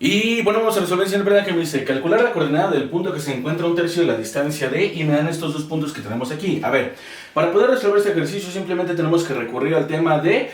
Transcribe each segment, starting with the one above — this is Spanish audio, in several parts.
Y bueno, vamos a resolver siempre que me dice calcular la coordenada del punto que se encuentra a un tercio de la distancia de, y me dan estos dos puntos que tenemos aquí. A ver, para poder resolver este ejercicio simplemente tenemos que recurrir al tema de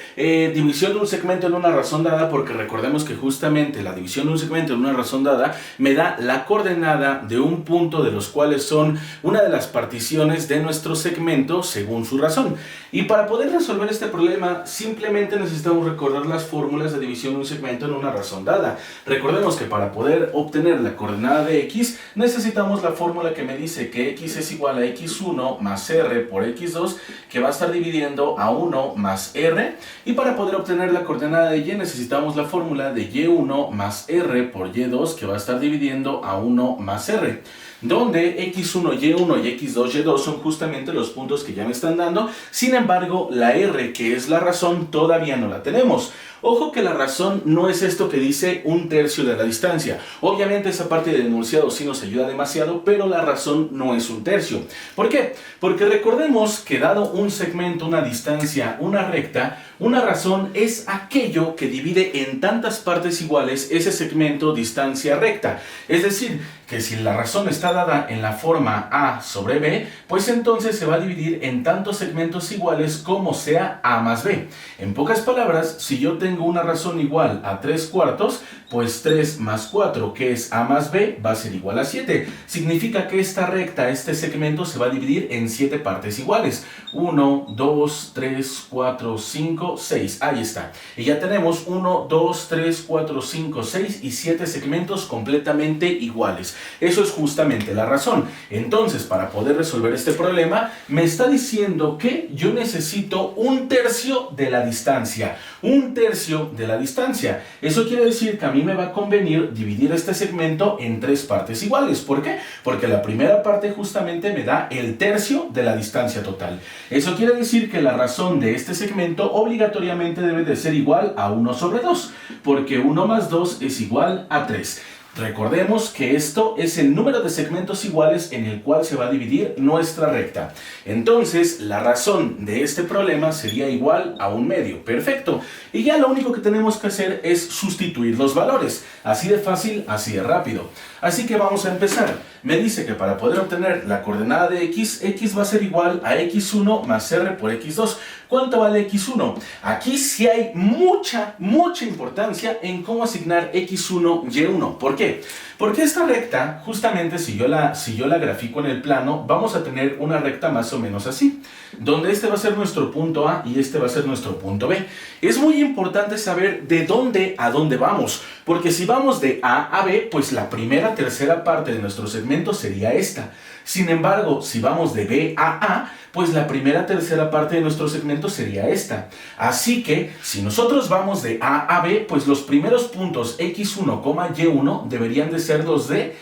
división de un segmento en una razón dada, porque recordemos que justamente la división de un segmento en una razón dada me da la coordenada de un punto de los cuales son una de las particiones de nuestro segmento según su razón. Y para poder resolver este problema simplemente necesitamos recordar las fórmulas de división de un segmento en una razón dada. Recordemos que para poder obtener la coordenada de x necesitamos la fórmula que me dice que x es igual a x1 más r por x2, que va a estar dividiendo a 1 más r, y para poder obtener la coordenada de y necesitamos la fórmula de y1 más r por y2, que va a estar dividiendo a 1 más r, donde x1, y1 y x2, y2 son justamente los puntos que ya me están dando. Sin embargo, la r, que es la razón, todavía no la tenemos. Ojo que la razón no es esto que dice un tercio de la distancia. Obviamente esa parte del enunciado sí nos ayuda demasiado, pero la razón no es un tercio. ¿Por qué? Porque recordemos que dado un segmento, una distancia, una recta, una razón es aquello que divide en tantas partes iguales ese segmento, distancia, recta. Es decir, que si la razón está dada en la forma a sobre b, pues entonces se va a dividir en tantos segmentos iguales como sea a más b. En pocas palabras, si yo tengo una razón igual a 3/4, pues 3 más 4, que es a más b, va a ser igual a 7. Significa que esta recta, este segmento, se va a dividir en 7 partes iguales. 1, 2, 3, 4, 5, 6. Ahí está. Y ya tenemos 1, 2, 3, 4, 5, 6 y 7 segmentos completamente iguales. Eso es justamente la razón. Entonces, para poder resolver este problema, me está diciendo que yo necesito un tercio de la distancia. Un tercio de la distancia. Eso quiere decir que a mí me va a convenir dividir este segmento en 3 partes iguales. ¿Por qué? Porque la primera parte justamente me da el tercio de la distancia total. Eso quiere decir que la razón de este segmento obligatoriamente debe de ser igual a 1 sobre 2, porque 1 más 2 es igual a 3. Recordemos que esto es el número de segmentos iguales en el cual se va a dividir nuestra recta. Entonces, la razón de este problema sería igual a 1/2. Perfecto. Y ya lo único que tenemos que hacer es sustituir los valores. Así de fácil, así de rápido. Así que vamos a empezar. Me dice que para poder obtener la coordenada de x, x va a ser igual a x1 más r por x2. ¿Cuánto vale x1? Aquí sí hay mucha importancia en cómo asignar x1, y1. ¿Por qué? Porque esta recta, justamente si yo la grafico en el plano, vamos a tener una recta más o menos así, donde este va a ser nuestro punto A y este va a ser nuestro punto B. Es muy importante saber de dónde a dónde vamos, porque si vamos de A a B, pues la tercera parte de nuestro segmento sería esta. Sin embargo, si vamos de B a A, pues la tercera parte de nuestro segmento sería esta. Así que, si nosotros vamos de A a B, pues los primeros puntos x1, y1 deberían de ser los de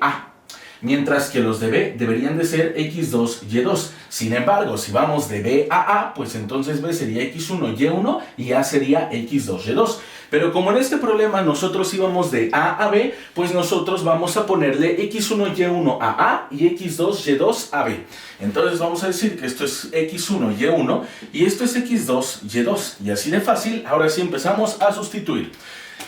A. Mientras que los de B deberían de ser x2, y2. Sin embargo, si vamos de B a A, pues entonces B sería x1, y1 y A sería x2, y2. Pero como en este problema nosotros íbamos de A a B, pues nosotros vamos a ponerle x1, y1 a A y x2, y2 a B. Entonces vamos a decir que esto es x1, y1 y esto es x2, y2. Y así de fácil, ahora sí empezamos a sustituir.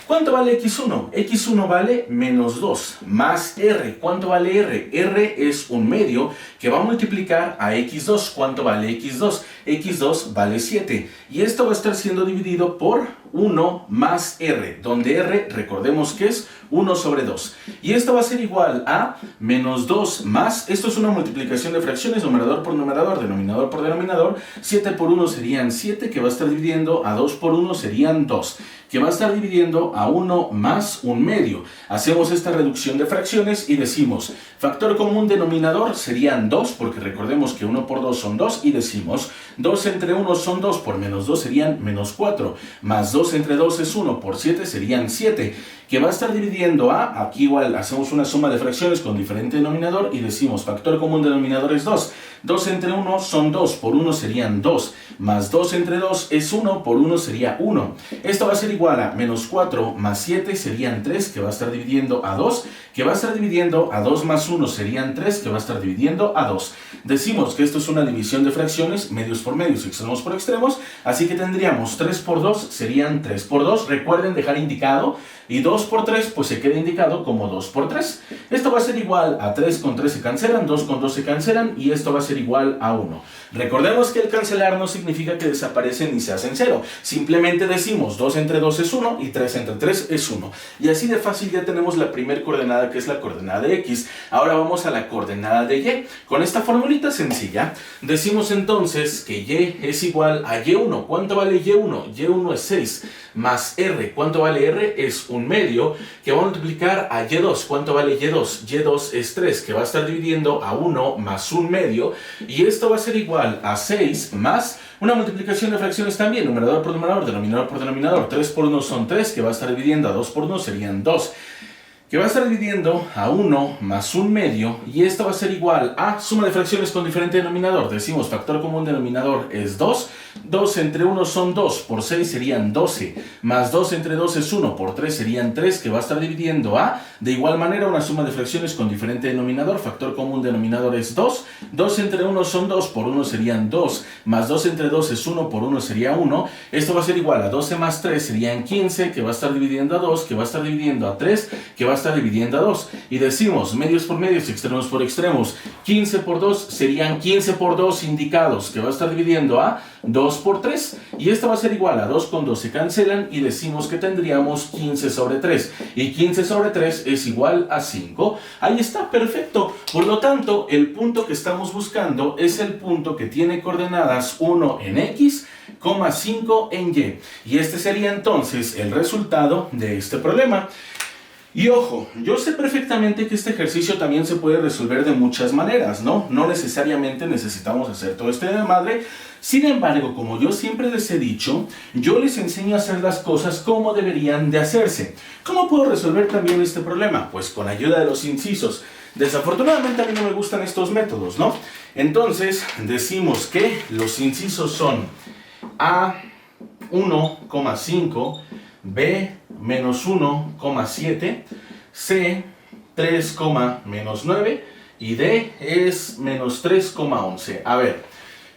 ¿Cuánto vale x1? x1 vale menos 2 más r. ¿Cuánto vale r? r es 1/2 que va a multiplicar a x2. ¿Cuánto vale x2? x2 vale 7. Y esto va a estar siendo dividido por 1 más r, donde r, recordemos que es 1 sobre 2. Y esto va a ser igual a menos 2 más, esto es una multiplicación de fracciones, numerador por numerador, denominador por denominador. 7 por 1 serían 7, que va a estar dividiendo a 2 por 1 serían 2, que va a estar dividiendo a 1 más 1/2. Hacemos esta reducción de fracciones y decimos, factor común denominador serían 2, porque recordemos que 1 por 2 son 2, y decimos 2 entre 1 son 2, por menos 2 serían menos 4, más 2 entre 2 es 1, por 7 serían 7, que va a estar dividiendo a, aquí igual hacemos una suma de fracciones con diferente denominador y decimos factor común denominador es 2. 2 entre 1 son 2, por 1 serían 2, más 2 entre 2 es 1, por 1 sería 1. Esto va a ser igual a menos 4 más 7 serían 3, que va a estar dividiendo a 2, que va a estar dividiendo a 2 más 1 serían 3, que va a estar dividiendo a 2. Decimos que esto es una división de fracciones, medios por por medios y extremos por extremos, así que tendríamos 3 por 2 serían 3 por 2, recuerden dejar indicado, y 2 por 3 pues se queda indicado como 2 por 3. Esto va a ser igual a 3 con 3 se cancelan, 2 con 2 se cancelan y esto va a ser igual a 1. Recordemos que el cancelar no significa que desaparecen ni se hacen 0, simplemente decimos 2 entre 2 es 1 y 3 entre 3 es 1. Y así de fácil ya tenemos la primera coordenada, que es la coordenada de X. Ahora vamos a la coordenada de Y. Con esta formulita sencilla, decimos entonces que Y es igual a Y1. ¿Cuánto vale Y1? Y1 es 6, más R. ¿Cuánto vale R? Es 1/2, que va a multiplicar a Y2. ¿Cuánto vale Y2? Y2 es 3, que va a estar dividiendo a 1 más 1/2, y esto va a ser igual a 6 más una multiplicación de fracciones también, numerador por numerador, denominador por denominador. 3 por 1 son 3, que va a estar dividiendo a 2 por 1 serían 2. Que va a estar dividiendo a 1 más 1/2, y esto va a ser igual a suma de fracciones con diferente denominador. Decimos factor común denominador es 2, 2 entre 1 son 2, por 6 serían 12, más 2 entre 2 es 1, por 3 serían 3, que va a estar dividiendo a, de igual manera, una suma de fracciones con diferente denominador. Factor común denominador es 2, 2 entre 1 son 2, por 1 serían 2, más 2 entre 2 es 1, por 1 sería 1. Esto va a ser igual a 12 más 3 serían 15, que va a estar dividiendo a 2, que va a estar dividiendo a 3, que va a estar dividiendo a 2, y decimos medios por medios, extremos por extremos. 15 por 2 serían 15 por 2 indicados, que va a estar dividiendo a 2 por 3, y esto va a ser igual a 2 con 2 se cancelan, y decimos que tendríamos 15 sobre 3, y 15 sobre 3 es igual a 5. Ahí está, perfecto. Por lo tanto, el punto que estamos buscando es el punto que tiene coordenadas 1 en X, 5 en Y, y este sería entonces el resultado de este problema. Y ojo, yo sé perfectamente que este ejercicio también se puede resolver de muchas maneras, ¿no? No necesariamente necesitamos hacer todo este de madre. Sin embargo, como yo siempre les he dicho, yo les enseño a hacer las cosas como deberían de hacerse. ¿Cómo puedo resolver también este problema? Pues con ayuda de los incisos. Desafortunadamente a mí no me gustan estos métodos, ¿no? Entonces, decimos que los incisos son A 1,5, B menos 1,7, C 3, menos 9 y D es menos 3,11. A ver,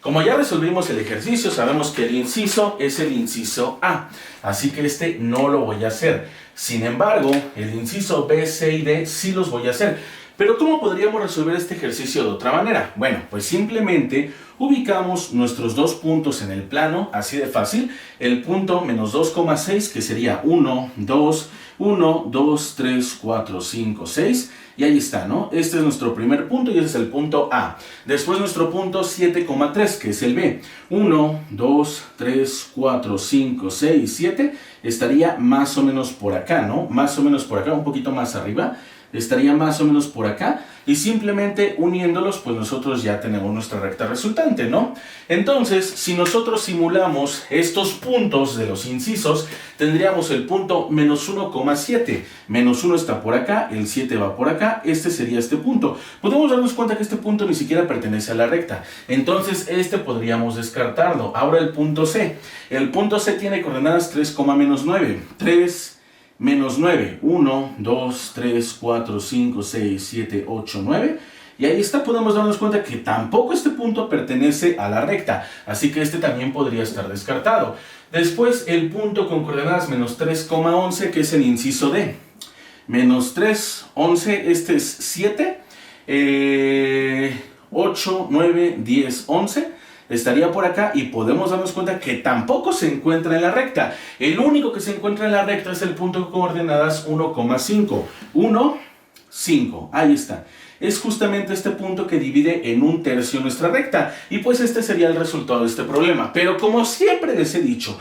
como ya resolvimos el ejercicio, sabemos que el inciso es el inciso A, así que este no lo voy a hacer. Sin embargo, el inciso B, C y D sí los voy a hacer. Pero ¿cómo podríamos resolver este ejercicio de otra manera? Bueno, pues simplemente ubicamos nuestros dos puntos en el plano, así de fácil. El punto menos 2,6, que sería 1, 2, 1, 2, 3, 4, 5, 6. Y ahí está, ¿no? Este es nuestro primer punto y ese es el punto A. Después nuestro punto 7,3, que es el B. 1, 2, 3, 4, 5, 6, 7. Estaría más o menos por acá, ¿no? Más o menos por acá, un poquito más arriba. Estaría más o menos por acá, y simplemente uniéndolos pues nosotros ya tenemos nuestra recta resultante, ¿no? Entonces, si nosotros simulamos estos puntos de los incisos, tendríamos el punto menos 1,7. Menos 1 está por acá, el 7 va por acá, este sería este punto. Podemos darnos cuenta que este punto ni siquiera pertenece a la recta, entonces este podríamos descartarlo. Ahora el punto C. El punto C tiene coordenadas 3, menos 9. 3 menos 9, 1, 2, 3, 4, 5, 6, 7, 8, 9. Y ahí está, podemos darnos cuenta que tampoco este punto pertenece a la recta, así que este también podría estar descartado. Después el punto con coordenadas menos 3,11, que es el inciso D. Menos 3, 11, este es 7, 8, 9, 10, 11. Estaría por acá y podemos darnos cuenta que tampoco se encuentra en la recta. El único que se encuentra en la recta es el punto con coordenadas 1,5. 1, 5. Ahí está. Es justamente este punto que divide en 1/3 nuestra recta. Y pues este sería el resultado de este problema. Pero como siempre les he dicho,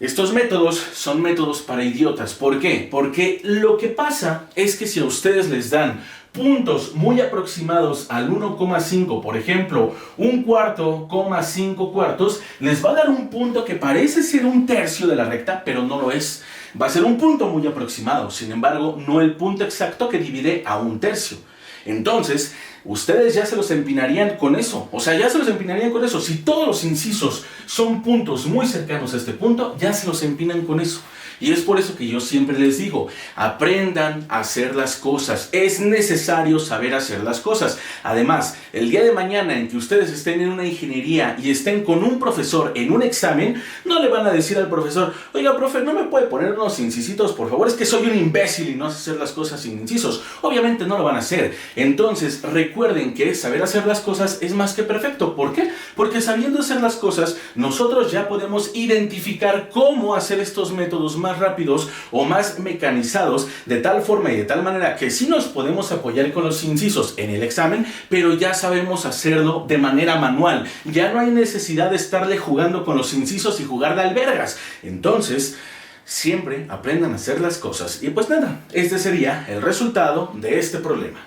estos métodos son métodos para idiotas. ¿Por qué? Porque lo que pasa es que si a ustedes les dan puntos muy aproximados al 1,5, por ejemplo, 1/4, 5 cuartos, les va a dar un punto que parece ser 1/3 de la recta, pero no lo es. Va a ser un punto muy aproximado, sin embargo, no el punto exacto que divide a 1/3. Entonces, ustedes ya se los empinarían con eso. O sea, ya se los empinarían con eso. Si todos los incisos son puntos muy cercanos a este punto, ya se los empinan con eso. Y es por eso que yo siempre les digo, aprendan a hacer las cosas. Es necesario saber hacer las cosas. Además, el día de mañana en que ustedes estén en una ingeniería y estén con un profesor en un examen, no le van a decir al profesor, oiga, profe, ¿no me puede poner unos incisitos, por favor? Es que soy un imbécil y no sé hacer las cosas sin incisos. Obviamente no lo van a hacer. Entonces, recuerden que saber hacer las cosas es más que perfecto. ¿Por qué? Porque sabiendo hacer las cosas, nosotros ya podemos identificar cómo hacer estos métodos más rápidos o más mecanizados, de tal forma y de tal manera que sí nos podemos apoyar con los incisos en el examen, pero ya sabemos hacerlo de manera manual. Ya no hay necesidad de estarle jugando con los incisos y jugar de albergas. Entonces, siempre aprendan a hacer las cosas. Y pues nada, este sería el resultado de este problema.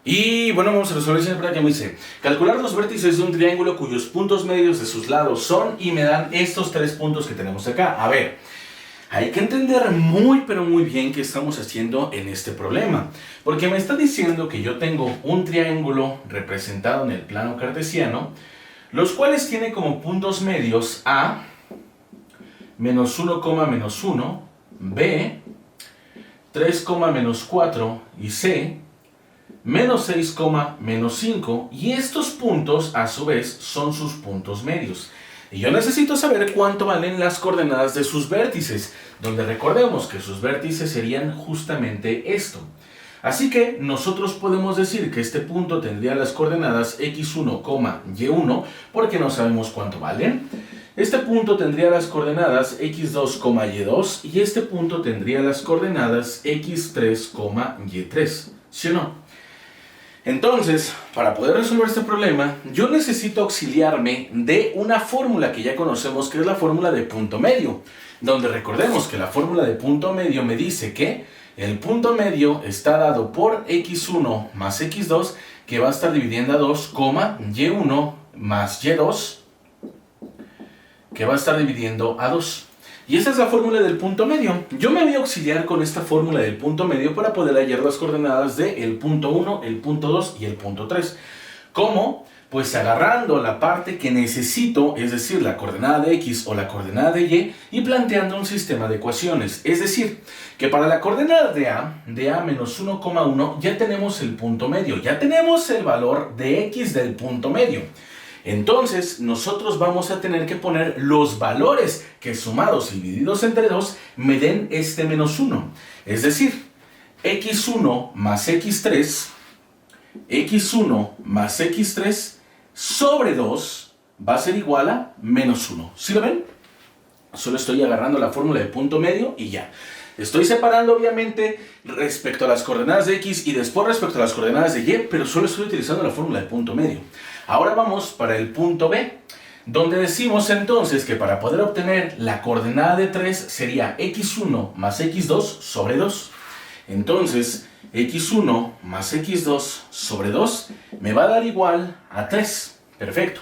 Y bueno, vamos a resolver siempre que me dice, calcular los vértices de un triángulo cuyos puntos medios de sus lados son y me dan estos 3 puntos que tenemos acá. A ver, hay que entender muy pero muy bien qué estamos haciendo en este problema. Porque me está diciendo que yo tengo un triángulo representado en el plano cartesiano, los cuales tiene como puntos medios A, menos 1, menos 1, B, 3, menos 4 y C, menos 6, menos 5, y estos puntos a su vez son sus puntos medios. Y yo necesito saber cuánto valen las coordenadas de sus vértices, donde recordemos que sus vértices serían justamente esto. Así que nosotros podemos decir que este punto tendría las coordenadas x1, y1, porque no sabemos cuánto valen. Este punto tendría las coordenadas x2, y2, y este punto tendría las coordenadas x3, y3. ¿Sí o no? Entonces, para poder resolver este problema, yo necesito auxiliarme de una fórmula que ya conocemos, que es la fórmula de punto medio, donde recordemos que la fórmula de punto medio me dice que el punto medio está dado por x1 más x2, que va a estar dividiendo a 2, y1 más y2, que va a estar dividiendo a 2. Y esta es la fórmula del punto medio. Yo me voy a auxiliar con esta fórmula del punto medio para poder hallar las coordenadas del punto 1, el punto 2 y el punto 3. ¿Cómo? Pues agarrando la parte que necesito, es decir, la coordenada de x o la coordenada de y planteando un sistema de ecuaciones. Es decir, que para la coordenada de a menos 1,1, ya tenemos el punto medio, ya tenemos el valor de x del punto medio. Entonces, nosotros vamos a tener que poner los valores que sumados y divididos entre 2 me den este menos 1. Es decir, x1 más x3, x1 más x3 sobre 2 va a ser igual a menos 1. ¿Sí lo ven? Solo estoy agarrando la fórmula de punto medio y ya. Estoy separando obviamente respecto a las coordenadas de x y después respecto a las coordenadas de y, pero solo estoy utilizando la fórmula de punto medio. Ahora vamos para el punto B, donde decimos entonces que para poder obtener la coordenada de 3 sería x1 más x2 sobre 2. Entonces, x1 más x2 sobre 2 me va a dar igual a 3. Perfecto.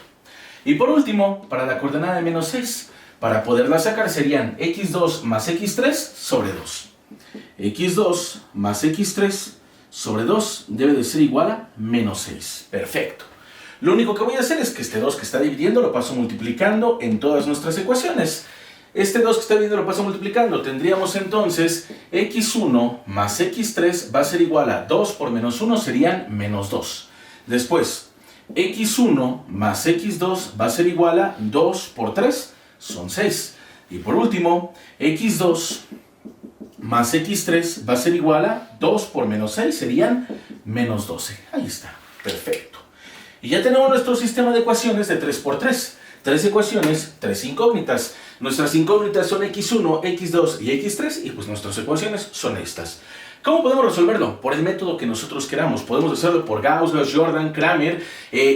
Y por último, para la coordenada de menos 6, para poderla sacar serían x2 más x3 sobre 2. x2 más x3 sobre 2 debe de ser igual a menos 6. Perfecto. Lo único que voy a hacer es que este 2 que está dividiendo lo paso multiplicando en todas nuestras ecuaciones. Este 2 que está dividiendo lo paso multiplicando. Tendríamos entonces x1 más x3 va a ser igual a 2 por menos 1 serían menos 2. Después, x1 más x2 va a ser igual a 2 por 3 son 6. Y por último, x2 más x3 va a ser igual a 2 por menos 6 serían menos 12. Ahí está. Perfecto. Y ya tenemos nuestro sistema de ecuaciones de 3 por 3. 3 ecuaciones, 3 incógnitas. Nuestras incógnitas son x1, x2 y x3 y pues nuestras ecuaciones son estas. ¿Cómo podemos resolverlo? Por el método que nosotros queramos. Podemos hacerlo por Gauss, Jordan, Kramer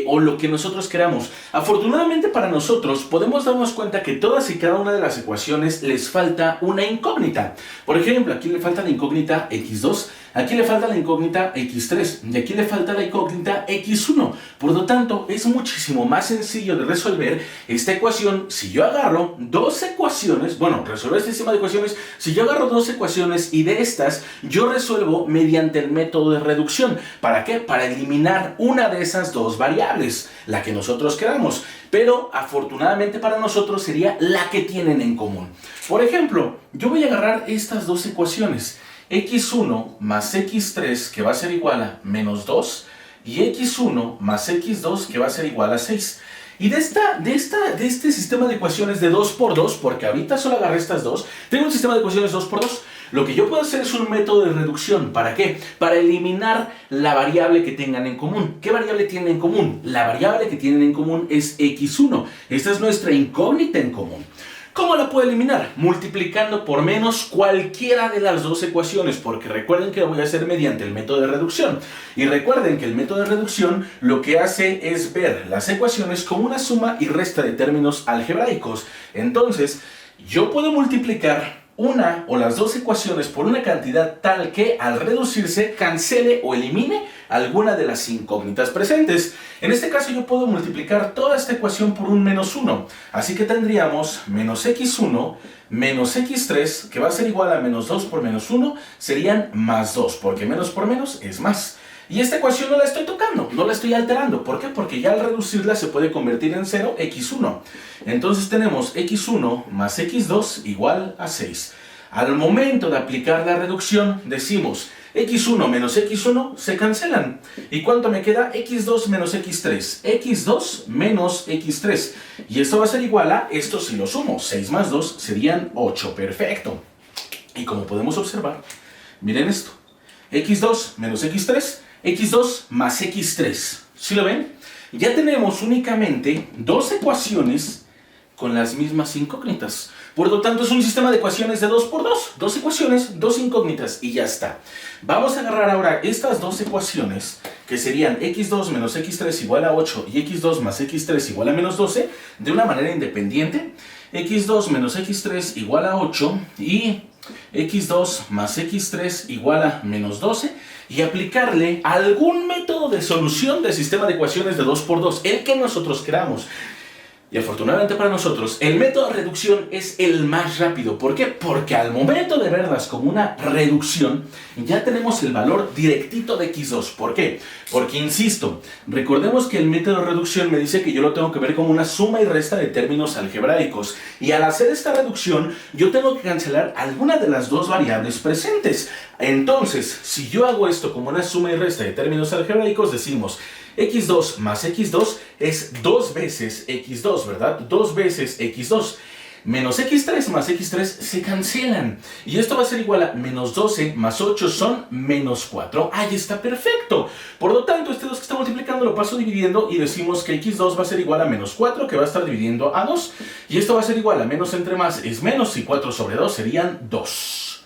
o lo que nosotros queramos. Afortunadamente para nosotros podemos darnos cuenta que todas y cada una de las ecuaciones les falta una incógnita. Por ejemplo, aquí le falta la incógnita x2, Aquí le falta la incógnita x3 y aquí le falta la incógnita x1. Por lo tanto, es muchísimo más sencillo de resolver esta ecuación si yo agarro dos ecuaciones, bueno, resolver este sistema de ecuaciones, si yo agarro dos ecuaciones y de estas yo resuelvo mediante el método de reducción. ¿Para qué? Para eliminar una de esas dos variables, la que nosotros queramos. Pero afortunadamente para nosotros sería la que tienen en común. Por ejemplo, yo voy a agarrar estas dos ecuaciones. x1 más x3 que va a ser igual a menos 2 y x1 más x2 que va a ser igual a 6. Y de este sistema de ecuaciones de 2 por 2, porque ahorita solo agarré estas dos, tengo un sistema de ecuaciones 2 por 2. Lo que yo puedo hacer es un método de reducción. ¿Para qué? Para eliminar la variable que tengan en común. ¿Qué variable tienen en común? La variable que tienen en común es x1. Esta es nuestra incógnita en común. ¿Cómo la puedo eliminar? Multiplicando por menos cualquiera de las dos ecuaciones, porque recuerden que lo voy a hacer mediante el método de reducción. Y recuerden que el método de reducción lo que hace es ver las ecuaciones como una suma y resta de términos algebraicos. Entonces, yo puedo multiplicar una o las dos ecuaciones por una cantidad tal que al reducirse cancele o elimine alguna de las incógnitas presentes. En este caso yo puedo multiplicar toda esta ecuación por un menos 1. Así que tendríamos menos x1 menos x3 que va a ser igual a menos 2 por menos 1 serían más 2 porque menos por menos es más. Y esta ecuación no la estoy tocando, no la estoy alterando. ¿Por qué? Porque ya al reducirla se puede convertir en 0 x1. Entonces tenemos x1 más x2 igual a 6. Al momento de aplicar la reducción decimos x1 menos x1 se cancelan. ¿Y cuánto me queda? x2 menos x3. x2 menos x3. Y esto va a ser igual a, esto si lo sumo, 6 más 2 serían 8. Perfecto. Y como podemos observar, miren esto. x2 menos x3. x2 más x3. ¿Sí lo ven? Ya tenemos únicamente dos ecuaciones con las mismas incógnitas. Por lo tanto, es un sistema de ecuaciones de 2 por 2. Dos ecuaciones, dos incógnitas y ya está. Vamos a agarrar ahora estas dos ecuaciones, que serían x2 menos x3 igual a 8 y x2 más x3 igual a menos 12, de una manera independiente. x2 menos x3 igual a 8 y x2 más x3 igual a menos 12 y aplicarle algún método de solución del sistema de ecuaciones de 2 por 2, el que nosotros queramos. Y afortunadamente para nosotros, el método de reducción es el más rápido. ¿Por qué? Porque al momento de verlas como una reducción, ya tenemos el valor directito de x2. ¿Por qué? Porque, insisto, recordemos que el método de reducción me dice que yo lo tengo que ver como una suma y resta de términos algebraicos. Y al hacer esta reducción, yo tengo que cancelar alguna de las dos variables presentes. Entonces, si yo hago esto como una suma y resta de términos algebraicos, decimos x2 más x2 es 2 veces x2, ¿verdad? 2 veces x2. Menos x3 más x3 se cancelan. Y esto va a ser igual a menos 12 más 8 son menos 4. Ahí está, perfecto. Por lo tanto, este 2 que está multiplicando lo paso dividiendo y decimos que x2 va a ser igual a menos 4, que va a estar dividiendo a 2. Y esto va a ser igual a menos entre más es menos y 4 sobre 2 serían 2.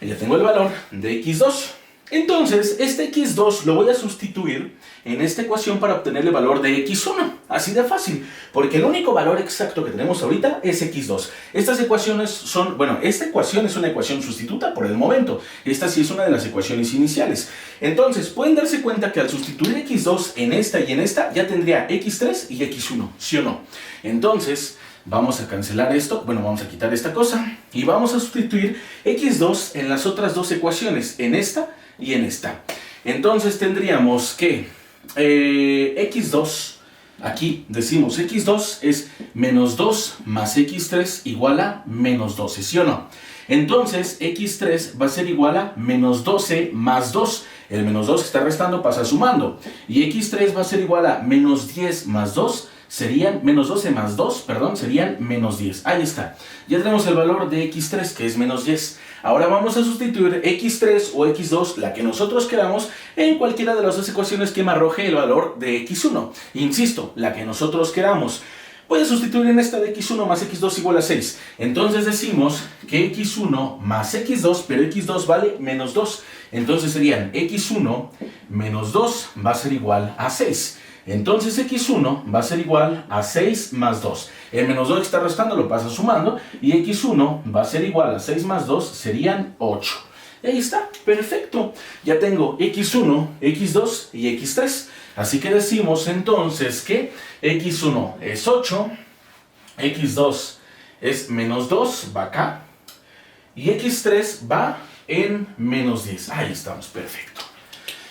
Y ya tengo el valor de x2. Entonces, este x2 lo voy a sustituir en esta ecuación para obtener el valor de x1. Así de fácil, porque el único valor exacto que tenemos ahorita es x2. Estas ecuaciones son, bueno, esta ecuación es una ecuación sustituta por el momento. Esta sí es una de las ecuaciones iniciales. Entonces, pueden darse cuenta que al sustituir x2 en esta y en esta, ya tendría x3 y x1, ¿sí o no? Entonces, vamos a cancelar esto, bueno, vamos a quitar esta cosa y vamos a sustituir x2 en las otras dos ecuaciones, en esta y en esta. Entonces tendríamos que x2, aquí decimos x2 es menos 2 más x3 igual a menos 12, ¿sí o no? Entonces x3 va a ser igual a menos 12 más 2. El menos 2 que está restando pasa sumando. Y x3 va a ser igual a menos 10 más 2. Serían menos 12 más 2, perdón, serían menos 10. Ahí está. Ya tenemos el valor de x3, que es menos 10. Ahora vamos a sustituir x3 o x2, la que nosotros queramos, en cualquiera de las dos ecuaciones que me arroje el valor de x1. Insisto, la que nosotros queramos. Voy a sustituir en esta de x1 más x2 igual a 6. Entonces decimos que x1 más x2, pero x2 vale menos 2. Entonces serían x1 menos 2 va a ser igual a 6. Entonces x1 va a ser igual a 6 más 2. El menos 2 que está restando lo pasa sumando. Y x1 va a ser igual a 6 más 2 serían 8. Y ahí está, perfecto. Ya tengo x1, x2 y x3. Así que decimos entonces que x1 es 8, x2 es menos 2, va acá. Y x3 va en menos 10. Ahí estamos, perfecto.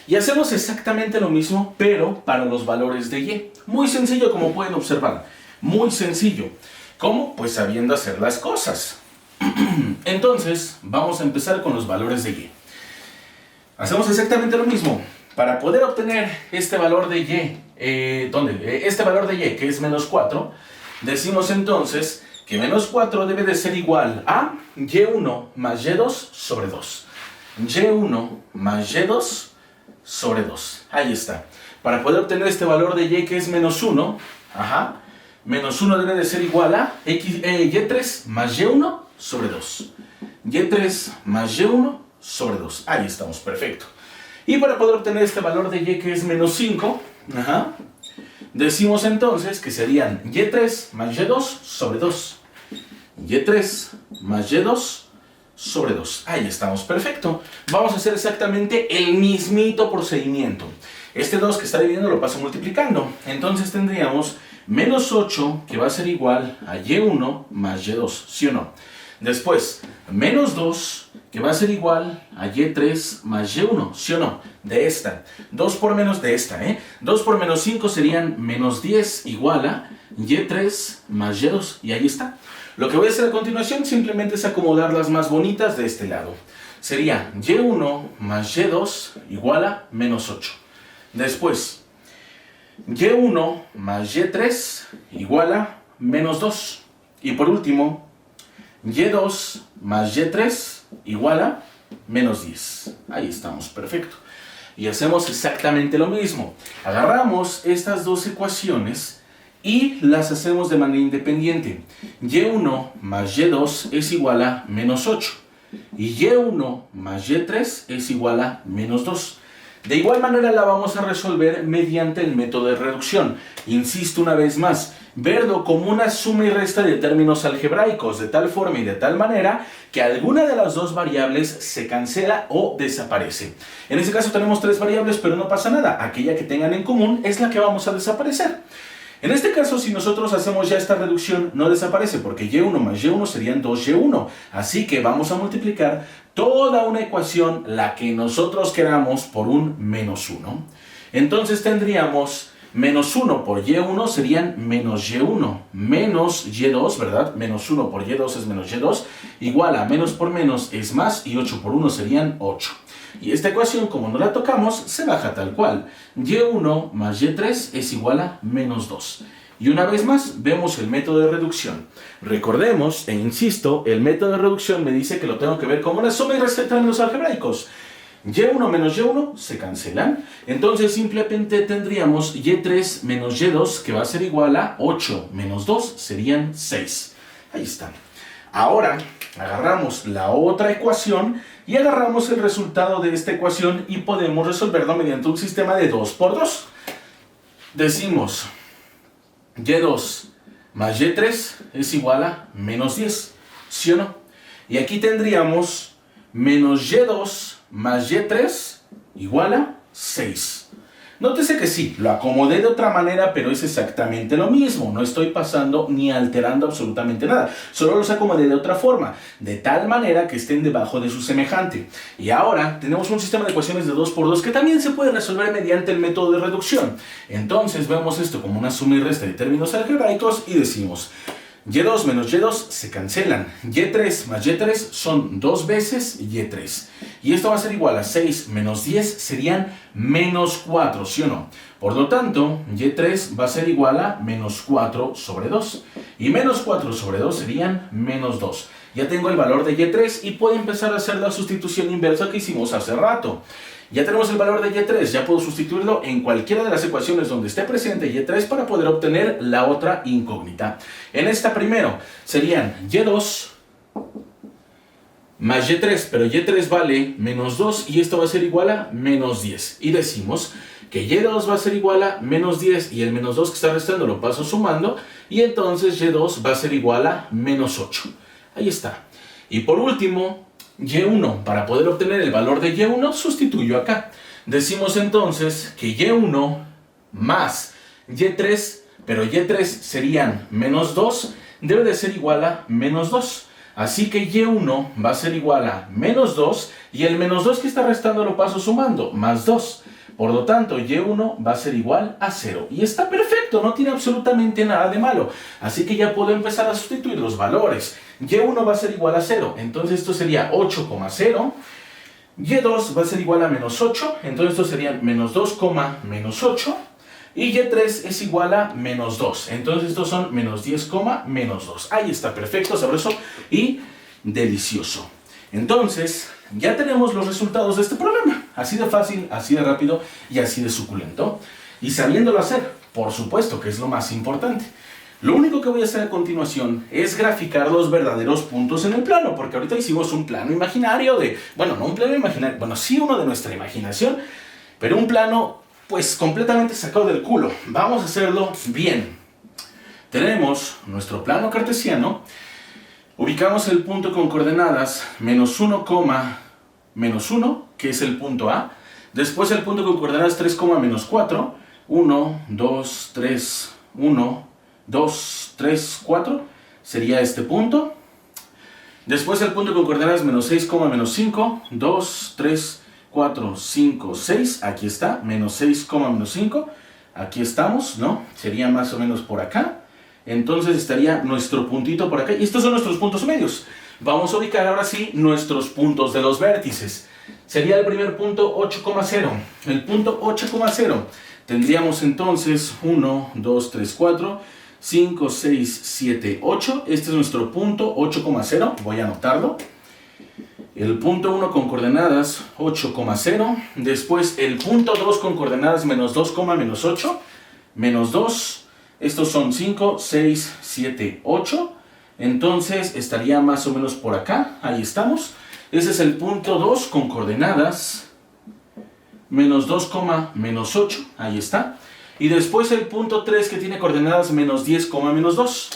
Y hacemos exactamente lo mismo, pero para los valores de y. Muy sencillo, como pueden observar. Muy sencillo. ¿Cómo? Pues sabiendo hacer las cosas. Entonces, vamos a empezar con los valores de y. Hacemos exactamente lo mismo. Para poder obtener este valor de y, este valor de y, que es menos 4, decimos entonces que menos 4 debe de ser igual a y1 más y2 sobre 2. y1 más y2 sobre 2. Ahí está. Para poder obtener este valor de y, que es menos 1, menos 1 debe de ser igual a y3 más y1 sobre 2. y3 más y1 sobre 2. Ahí estamos, perfecto. Y para poder obtener este valor de y, que es menos 5, decimos entonces que serían y3 más y2 sobre 2. y3 más y2 sobre 2. Ahí estamos, perfecto. Vamos a hacer exactamente el mismito procedimiento. Este 2 que está dividiendo lo paso multiplicando. Entonces tendríamos menos 8, que va a ser igual a y1 más y2, ¿sí o no? Después, menos 2, que va a ser igual a y3 más y1, ¿sí o no? De esta. 2 por menos de esta, 2 por menos 5 serían menos 10 igual a y3 más y2. Y ahí está. Lo que voy a hacer a continuación simplemente es acomodar las más bonitas de este lado. Sería y1 más y2 igual a menos 8. Después, y1 más y3 igual a menos 2. Y por último, y2 más y3 igual a menos 10. Ahí estamos, perfecto. Y hacemos exactamente lo mismo. Agarramos estas dos ecuaciones y las hacemos de manera independiente. y1 más y2 es igual a menos 8. Y y1 más y3 es igual a menos 2. De igual manera la vamos a resolver mediante el método de reducción. Insisto una vez más, verlo como una suma y resta de términos algebraicos, de tal forma y de tal manera que alguna de las dos variables se cancela o desaparece. En este caso tenemos tres variables, pero no pasa nada. Aquella que tengan en común es la que vamos a desaparecer. En este caso, si nosotros hacemos ya esta reducción, no desaparece, porque y1 más y1 serían 2y1. Así que vamos a multiplicar toda una ecuación, la que nosotros queramos, por un menos 1. Entonces tendríamos menos 1 por y1 serían menos y1, menos y2, ¿verdad? Menos 1 por y2 es menos y2, igual a menos por menos es más, y 8 por 1 serían 8. Y esta ecuación, como no la tocamos, se baja tal cual. y1 más y3 es igual a menos 2. Y una vez más, vemos el método de reducción. Recordemos, e insisto, el método de reducción me dice que lo tengo que ver como una suma y resta de términos algebraicos. y1 menos y1 se cancelan. Entonces simplemente tendríamos y3 menos y2, que va a ser igual a 8 menos 2, serían 6. Ahí está. Ahora agarramos la otra ecuación y agarramos el resultado de esta ecuación y podemos resolverlo mediante un sistema de 2 por 2. Decimos y2 más y3 es igual a menos 10, ¿sí o no? Y aquí tendríamos menos y2 más y3 igual a 6. Nótese que sí, lo acomodé de otra manera, pero es exactamente lo mismo. No estoy pasando ni alterando absolutamente nada. Solo los acomodé de otra forma, de tal manera que estén debajo de su semejante. Y ahora tenemos un sistema de ecuaciones de 2 por 2 que también se puede resolver mediante el método de reducción. Entonces vemos esto como una suma y resta de términos algebraicos y decimos y2 menos y2 se cancelan. y3 más y3 son 2 veces y3. Y esto va a ser igual a 6 menos 10 serían menos 4, ¿sí o no? Por lo tanto, y3 va a ser igual a menos 4 sobre 2. Y menos 4 sobre 2 serían menos 2. Ya tengo el valor de y3 y puedo empezar a hacer la sustitución inversa que hicimos hace rato. Ya tenemos el valor de y3, ya puedo sustituirlo en cualquiera de las ecuaciones donde esté presente y3 para poder obtener la otra incógnita. En esta primero serían y2 más y3, pero y3 vale menos 2 y esto va a ser igual a menos 10. Y decimos que y2 va a ser igual a menos 10 y el menos 2 que está restando lo paso sumando y entonces y2 va a ser igual a menos 8. Ahí está. Y por último, y1. Para poder obtener el valor de y1, sustituyo acá. Decimos entonces que y1 más y3, pero y3 serían menos 2, debe de ser igual a menos 2. Así que y1 va a ser igual a menos 2, y el menos 2 que está restando lo paso sumando, más 2. Por lo tanto, y1 va a ser igual a 0. Y está perfecto, no tiene absolutamente nada de malo. Así que ya puedo empezar a sustituir los valores. y1 va a ser igual a 0, entonces esto sería 8,0. y2 va a ser igual a menos 8, entonces esto sería menos 2, menos 8. Y y3 es igual a menos 2, entonces estos son menos 10, menos 2. Ahí está, perfecto, sabroso y delicioso. Entonces, ya tenemos los resultados de este problema. Así de fácil, así de rápido y así de suculento. Y sabiéndolo hacer, por supuesto que es lo más importante. Lo único que voy a hacer a continuación es graficar los verdaderos puntos en el plano, porque ahorita hicimos un plano imaginario de... Bueno, no un plano imaginario, bueno, sí uno de nuestra imaginación, pero un plano, pues, completamente sacado del culo. Vamos a hacerlo bien. Tenemos nuestro plano cartesiano. Ubicamos el punto con coordenadas menos 1, menos 1, que es el punto A. Después el punto con coordenadas 3, menos 4. 1, 2, 3, 1, 2, 3, 4. Sería este punto. Después el punto con coordenadas menos 6, menos 5. 2, 3, 4, 5, 6. Aquí está, menos 6, menos 5. Aquí estamos, ¿no? Sería más o menos por acá. Entonces estaría nuestro puntito por acá. Y estos son nuestros puntos medios. Vamos a ubicar ahora sí nuestros puntos de los vértices. Sería el primer punto 8,0. El punto 8,0. Tendríamos entonces 1, 2, 3, 4, 5, 6, 7, 8. Este es nuestro punto 8,0. Voy a anotarlo. El punto 1 con coordenadas 8,0. Después el punto 2 con coordenadas menos 2, menos 8. Menos 2. Estos son 5, 6, 7, 8. Entonces estaría más o menos por acá. Ahí estamos. Ese es el punto 2 con coordenadas menos 2, menos 8. Ahí está. Y después el punto 3 que tiene coordenadas menos 10, menos 2.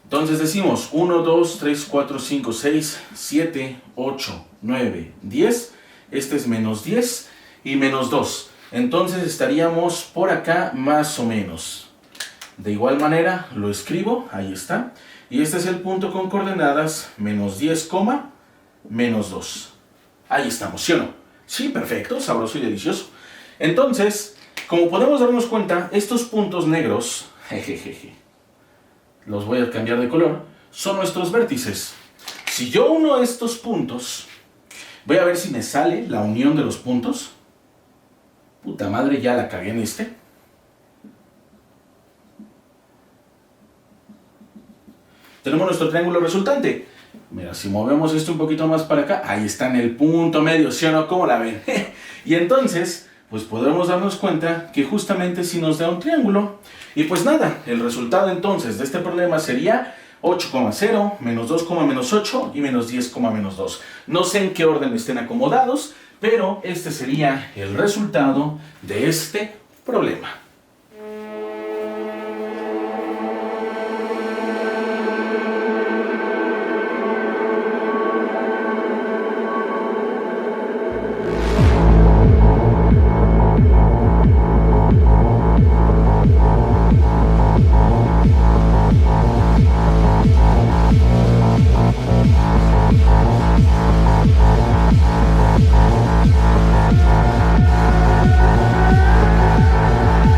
Entonces decimos 1, 2, 3, 4, 5, 6, 7, 8, 9, 10. Este es menos 10 y menos 2. Entonces estaríamos por acá más o menos. De igual manera lo escribo, ahí está. Y este es el punto con coordenadas menos 10, menos 2. Ahí estamos, ¿sí o no? Sí, perfecto, sabroso y delicioso. Entonces, como podemos darnos cuenta, estos puntos negros, jejeje, los voy a cambiar de color, son nuestros vértices. Si yo uno estos puntos, voy a ver si me sale la unión de los puntos. Puta madre, ya la cagué en este. Tenemos nuestro triángulo resultante. Mira, si movemos esto un poquito más para acá, ahí está en el punto medio, ¿sí o no? ¿Cómo la ven? Y entonces, pues podremos darnos cuenta que justamente si nos da un triángulo. Y pues nada, el resultado entonces de este problema sería 8,0, menos 2, menos 8 y menos 10, menos 2. No sé en qué orden estén acomodados, pero este sería el resultado de este problema.